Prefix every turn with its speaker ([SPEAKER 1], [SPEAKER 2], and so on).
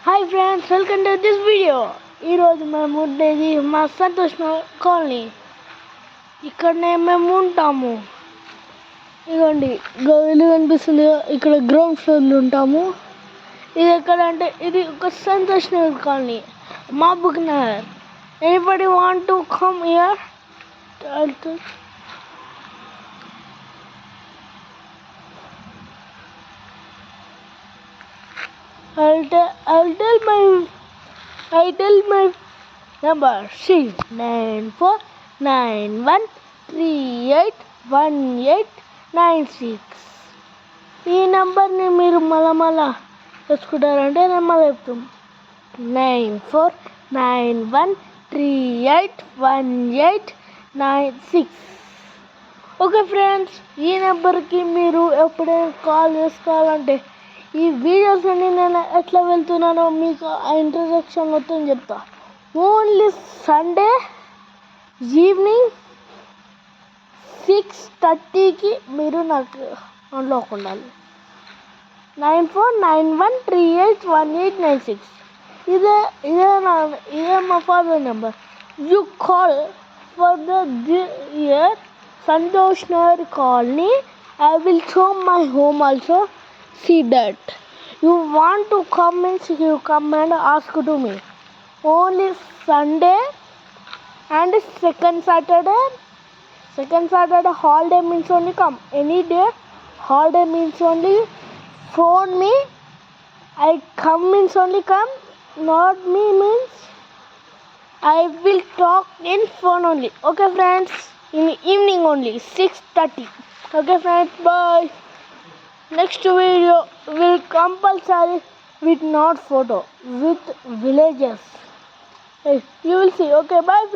[SPEAKER 1] Hi friends, welcome to this video. ఈరోజు మేము ఉండేది మా సంతోష్ కాలనీ. ఇక్కడనే మేము ఉంటాము. ఇదిగోండి ఇల్లు కనిపిస్తుంది. ఇక్కడ గ్రౌండ్ ఫ్లోర్లో ఉంటాము. ఇది ఎక్కడ అంటే ఇది ఒక Santosh Nagar colony, Mahbub Nagar. Anybody want to come here? I'll tell my number. 649491381896. ఈ నంబర్ని మీరు మళ్ళా తెచ్చుకుంటారంటే నేను మళ్ళీ చెప్తాను. 9491381896. ఓకే ఫ్రెండ్స్, ఈ నెంబర్కి మీరు ఎప్పుడైనా కాల్ చేసుకోవాలంటే ఈ వీడియోస్ అన్ని నేను ఎట్లా వెళ్తున్నానో మీకు ఆ ఇంట్రడక్షన్ మొత్తం చెప్తా. ఓన్లీ సండే ఈవినింగ్ 6:30కి మీరు నాకు ఆన్లోకి ఉండాలి. 9491381896. ఇదే మా father number. You call for the year Santosh Nagar colony. I will show my home also. See that. You want to come means you come and ask to me. Only Sunday and second Saturday holiday means only come. Any day holiday means only phone me. I come means only come. Not me means I will talk in phone only. Okay friends, in the evening only 6:30. Okay friends, bye. Next video will compulsory with not photo, with villages. Hey, you will see. Okay, bye friends.